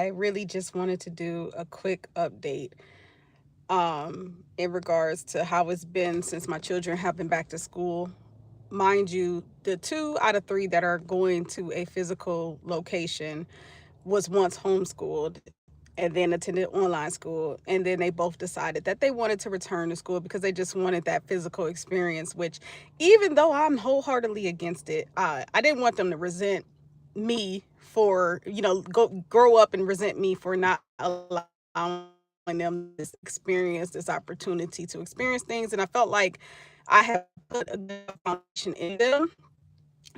I really just wanted to do a quick update in regards to how it's been since my children have been back to school. Mind you, the 2 out of 3 that are going to a physical location was once homeschooled and then attended online school, and then they both decided that they wanted to return to school because they just wanted that physical experience, which, even though I'm wholeheartedly against it, I didn't want them to resent me for, go grow up and resent me for not allowing them this experience, this opportunity to experience things. And I felt like I had put a good enough foundation in them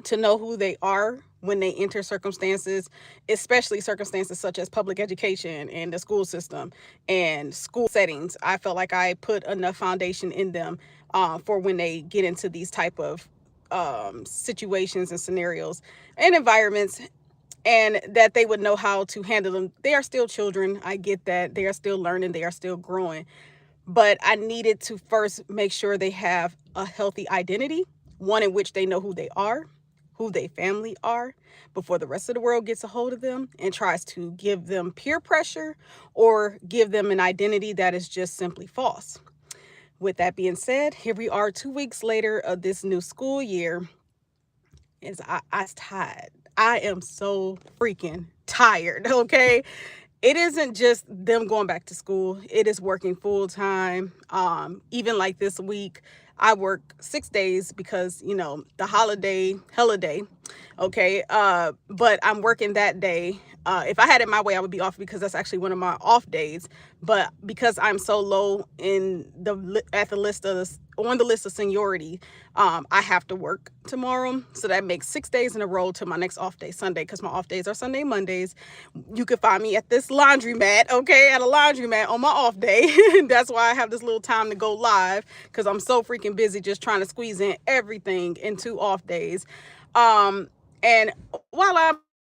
to know who they are when they enter circumstances, especially circumstances such as public education and the school system and school settings. I felt like I put enough foundation in them for when they get into these type of situations and scenarios and environments, and that they would know how to handle them. They are still children. I get that. They are still learning. They are still growing. But I needed to first make sure they have a healthy identity, one in which they know who they are, who they family are, before the rest of the world gets a hold of them and tries to give them peer pressure or give them an identity that is just simply false. With that being said, here we are 2 weeks later of this new school year. I tired. I am so freaking tired, okay? It isn't just them going back to school. It is working full time. Even like this week, I work 6 days because, the holiday. Okay. But I'm working that day. If I had it my way, I would be off because that's actually one of my off days. But because I'm so low in the at the list of on the list of seniority, I have to work tomorrow. So that makes 6 days in a row to my next off day, Sunday, because my off days are Sunday, Mondays. You can find me at this laundromat, okay, at a laundromat on my off day. That's why I have this little time to go live, because I'm so freaking busy just trying to squeeze in everything in 2 off days. And while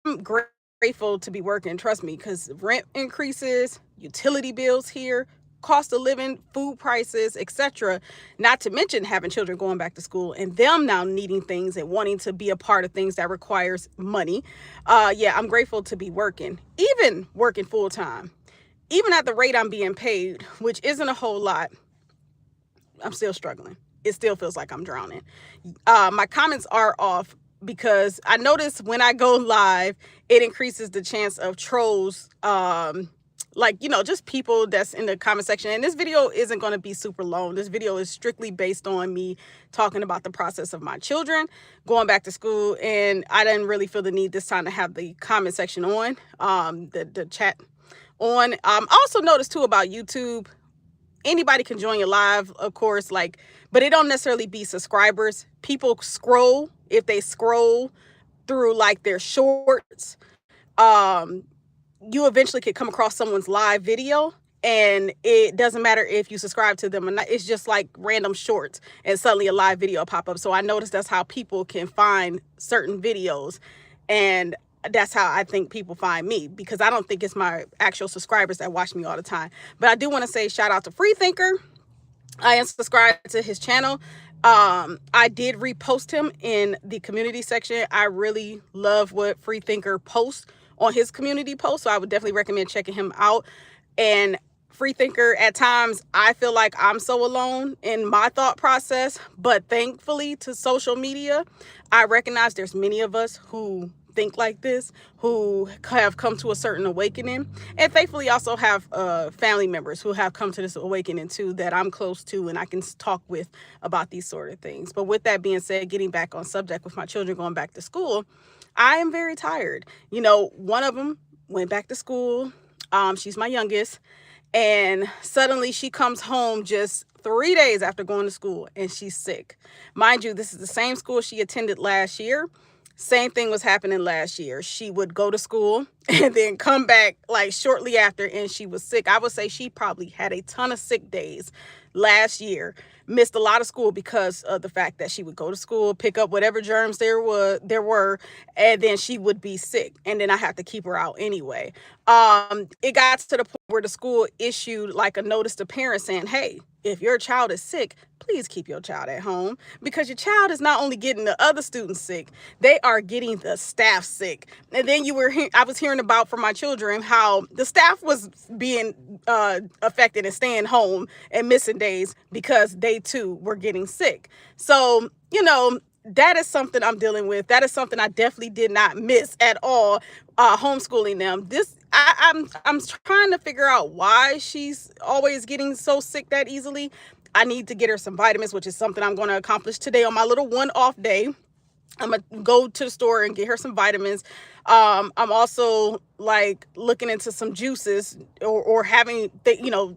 I'm grateful to be working, trust me, because rent increases, utility bills here, cost of living, food prices, etc. Not to mention having children going back to school and them now needing things and wanting to be a part of things that requires money. Yeah, I'm grateful to be working, even working full time, even at the rate I'm being paid, which isn't a whole lot. I'm still struggling. It still feels like I'm drowning. My comments are off because I notice when I go live, it increases the chance of trolls. Like, just people that's in the comment section. And this video isn't going to be super long. This video is strictly based on me talking about the process of my children going back to school. And I didn't really feel the need this time to have the comment section on, the chat on. Also noticed too about YouTube, anybody can join your live, of course, but it don't necessarily be subscribers. People scroll. If they scroll through like their shorts, you eventually could come across someone's live video, and it doesn't matter if you subscribe to them or not. It's just like random shorts, and suddenly a live video pop up. So I noticed that's how people can find certain videos, and that's how I think people find me, because I don't think it's my actual subscribers that watch me all the time. But I do want to say shout out to Freethinker. I am subscribed to his channel. I did repost him in the community section. I really love what Freethinker posts on his community post, so I would definitely recommend checking him out. And Freethinker, at times I feel like I'm so alone in my thought process, but thankfully to social media, I recognize there's many of us who think like this, who have come to a certain awakening, and thankfully also have family members who have come to this awakening too, that I'm close to and I can talk with about these sort of things. But with that being said, getting back on subject with my children going back to school, I am very tired. One of them went back to school. She's my youngest, and suddenly she comes home just 3 days after going to school, and she's sick. Mind you, this is the same school she attended last year. Same thing was happening last year. She would go to school and then come back like shortly after, and she was sick. I would say she probably had a ton of sick days last year. Missed a lot of school because of the fact that she would go to school, pick up whatever germs there were, and then she would be sick, and then I have to keep her out anyway. It got to the point where the school issued like a notice to parents saying, hey, if your child is sick, please keep your child at home, because your child is not only getting the other students sick, they are getting the staff sick. And then I was hearing about from my children how the staff was being affected and staying home and missing days because they too were getting sick. So, that is something I'm dealing with. That is something I definitely did not miss at all, homeschooling them. I'm trying to figure out why she's always getting so sick that easily. I need to get her some vitamins, which is something I'm going to accomplish today on my little one-off day. I'm gonna go to the store and get her some vitamins. I'm also like looking into some juices or having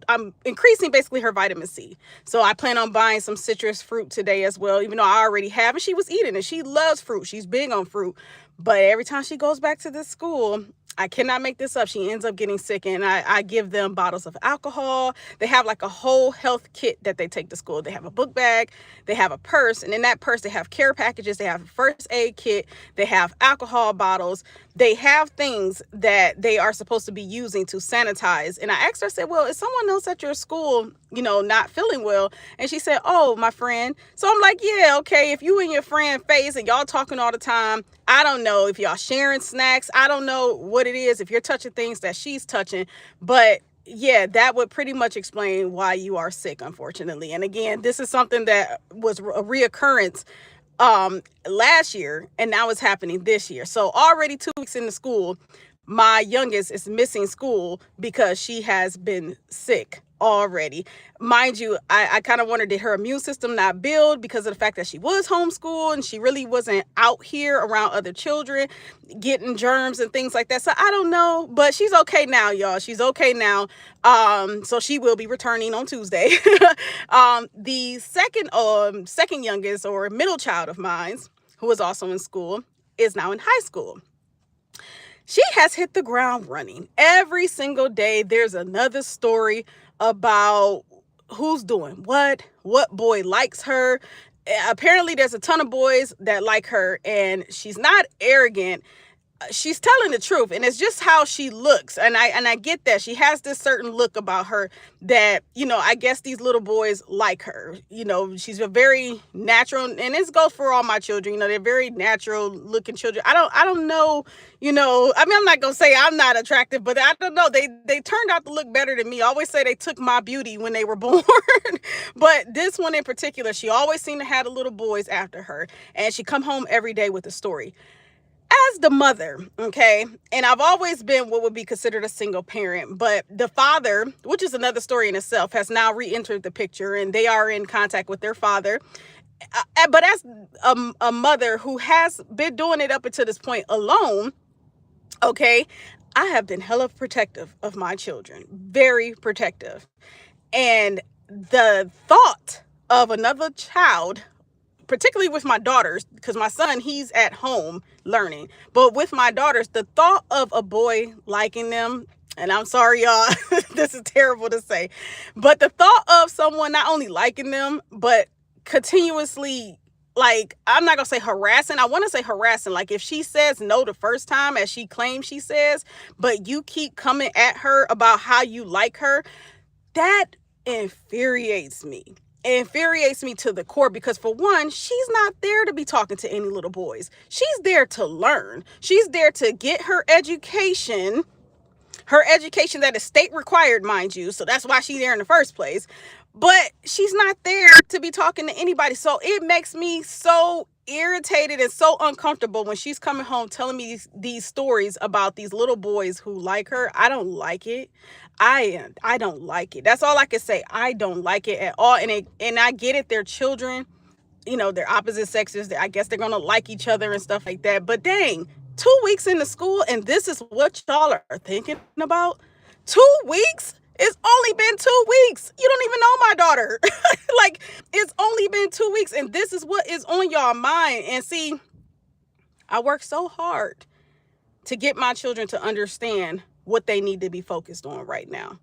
I'm increasing basically her vitamin C. So I plan on buying some citrus fruit today as well, even though I already have, and she was eating it. She loves fruit. She's big on fruit. But every time she goes back to this school, I cannot make this up, she ends up getting sick, and I give them bottles of alcohol. They have like a whole health kit that they take to school. They have a book bag, they have a purse, and in that purse they have care packages, they have a first aid kit, they have alcohol bottles, they have things that they are supposed to be using to sanitize. And I asked her, I said, well, is someone else at your school, not feeling well? And she said, oh, my friend. So I'm like, yeah, okay, if you and your friend Faze and y'all talking all the time, I don't know if y'all sharing snacks, I don't know what it is, if you're touching things that she's touching, but yeah, that would pretty much explain why you are sick, unfortunately. And again, this is something that was a reoccurrence last year, and now it's happening this year. So already 2 weeks into school, my youngest is missing school because she has been sick already. Mind you, I kind of wondered, did her immune system not build because of the fact that she was homeschooled and she really wasn't out here around other children getting germs and things like that? So I don't know, but she's okay now, y'all. She's okay now. So she will be returning on Tuesday. The second youngest or middle child of mine, who is also in school, is now in high school. She has hit the ground running. Every single day, there's another story about who's doing what boy likes her. Apparently, there's a ton of boys that like her, and she's not arrogant. She's telling the truth, and it's just how she looks, and I get that she has this certain look about her that I guess these little boys like her. She's a very natural, and this goes for all my children. They're very natural looking children. I don't know. I mean, I'm not gonna say I'm not attractive, but I don't know, they turned out to look better than me. I always say they took my beauty when they were born. But this one in particular, she always seemed to have the little boys after her, and she come home every day with a story. As the mother, okay, and I've always been what would be considered a single parent, but the father, which is another story in itself, has now re-entered the picture, and they are in contact with their father. But as a mother who has been doing it up until this point alone, okay, I have been hella protective of my children, very protective. And the thought of another child, particularly with my daughters, because my son, he's at home learning, but with my daughters, the thought of a boy liking them, and I'm sorry, y'all, this is terrible to say, but the thought of someone not only liking them, but continuously, like, I'm not gonna say harassing, I want to say harassing, like if she says no the first time, as she claims she says, but you keep coming at her about how you like her, that infuriates me. It infuriates me to the core, because for one, she's not there to be talking to any little boys. She's there to learn. She's there to get her education that is state required, mind you. So that's why she's there in the first place. But she's not there to be talking to anybody. So it makes me so irritated and so uncomfortable when she's coming home telling me these stories about these little boys who like her. I don't like it. I don't like it. That's all I can say. I don't like it at all. And I get it. They're children. They're opposite sexes. I guess they're gonna like each other and stuff like that. But dang, 2 weeks into school, and this is what y'all are thinking about? 2 weeks? It's only been 2 weeks. You don't even know my daughter. Like, it's only been 2 weeks, and this is what is on y'all mind. And see, I work so hard to get my children to understand what they need to be focused on right now.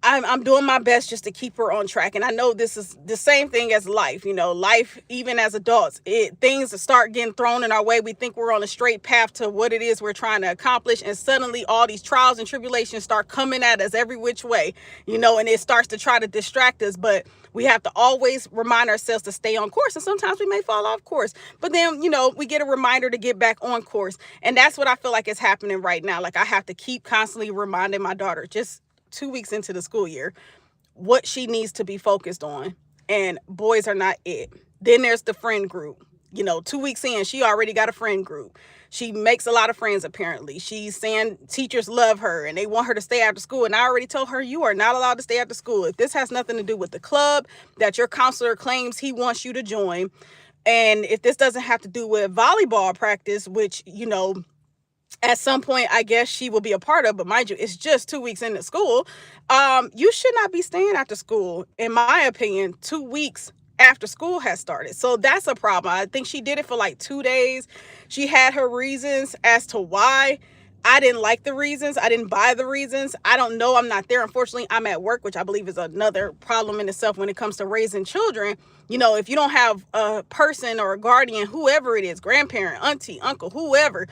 I'm doing my best just to keep her on track. And I know this is the same thing as life, life, even as adults, things start getting thrown in our way. We think we're on a straight path to what it is we're trying to accomplish. And suddenly all these trials and tribulations start coming at us every which way, and it starts to try to distract us. But we have to always remind ourselves to stay on course. And sometimes we may fall off course, but then, we get a reminder to get back on course. And that's what I feel like is happening right now. Like I have to keep constantly reminding my daughter, just 2 weeks into the school year, what she needs to be focused on. And boys are not it. Then there's the friend group. 2 weeks in, she already got a friend group. She makes a lot of friends, apparently. She's saying teachers love her and they want her to stay after school. And I already told her, you are not allowed to stay after school. If this has nothing to do with the club that your counselor claims he wants you to join, and if this doesn't have to do with volleyball practice, which, at some point, I guess she will be a part of, but mind you, it's just 2 weeks into school. You should not be staying after school, in my opinion, 2 weeks after school has started. So that's a problem. I think she did it for like 2 days. She had her reasons as to why. I didn't like the reasons. I didn't buy the reasons. I don't know. I'm not there. Unfortunately, I'm at work, which I believe is another problem in itself when it comes to raising children. If you don't have a person or a guardian, whoever it is, grandparent, auntie, uncle, whoever,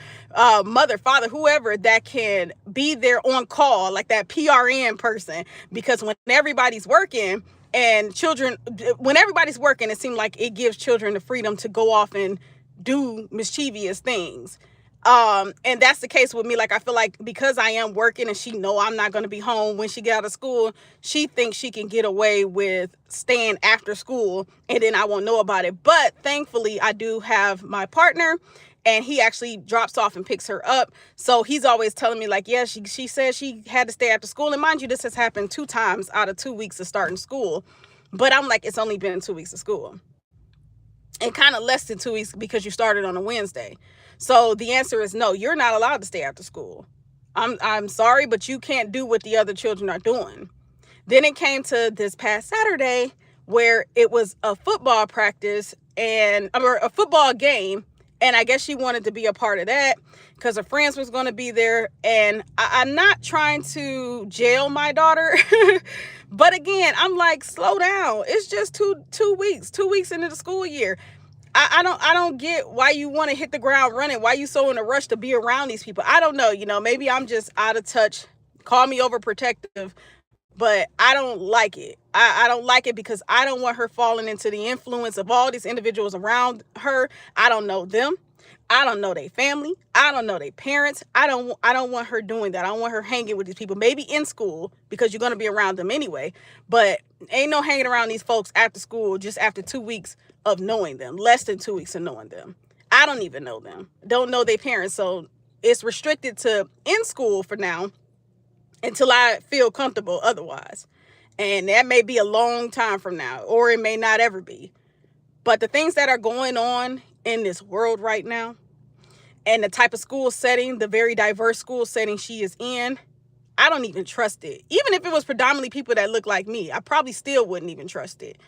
mother, father, whoever, that can be there on call, like that PRN person, because when everybody's working, when everybody's working, it seems like it gives children the freedom to go off and do mischievous things. And that's the case with me. Like, I feel like because I am working and she know I'm not going to be home when she get out of school, she thinks she can get away with staying after school and then I won't know about it. But thankfully, I do have my partner and he actually drops off and picks her up. So he's always telling me like, yeah, she said she had to stay after school. And mind you, this has happened 2 times out of 2 weeks of starting school. But I'm like, it's only been 2 weeks of school. And kind of less than 2 weeks because you started on a Wednesday. So the answer is no, you're not allowed to stay after school. I'm sorry, but you can't do what the other children are doing. Then it came to this past Saturday where it was a football practice or a football game. And I guess she wanted to be a part of that because her friends was going to be there. And I'm not trying to jail my daughter. But again, I'm like, slow down. It's just two weeks into the school year. I don't get why you want to hit the ground running. Why you so in a rush to be around these people? I don't know. Maybe I'm just out of touch. Call me overprotective, but I don't like it. I don't like it because I don't want her falling into the influence of all these individuals around her. I don't know them. I don't know their family. I don't know their parents. I don't want her doing that. I don't want her hanging with these people, maybe in school because you're going to be around them anyway. But ain't no hanging around these folks after school just after 2 weeks of knowing them, less than 2 weeks of knowing them. I don't even know them. Don't know their parents. So it's restricted to in school for now until I feel comfortable otherwise. And that may be a long time from now, or it may not ever be. But the things that are going on in this world right now and the type of school setting, the very diverse school setting she is in, I don't even trust it. Even if it was predominantly people that look like me, I probably still wouldn't even trust it.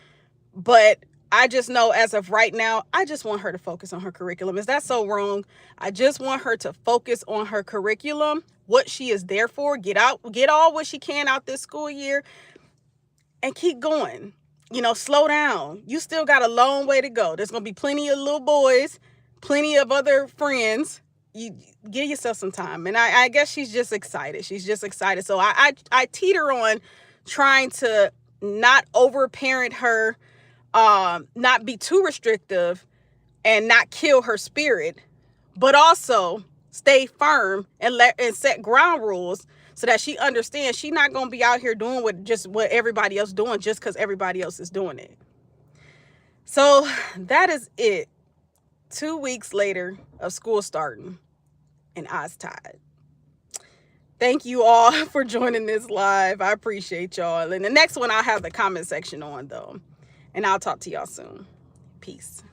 But I just know as of right now, I just want her to focus on her curriculum. Is that so wrong? I just want her to focus on her curriculum, what she is there for, get all what she can out this school year and keep going. Slow down. You still got a long way to go. There's going to be plenty of little boys, plenty of other friends. You give yourself some time. And I guess she's just excited. She's just excited. So I teeter on trying to not overparent her, not be too restrictive and not kill her spirit, but also stay firm and set ground rules so that she understands she's not going to be out here doing what everybody else doing just because everybody else is doing it. So that is it. 2 weeks later of school starting and I's tied. Thank you all for joining this live. I appreciate y'all. And the next one I'll have the comment section on though. And I'll talk to y'all soon. Peace.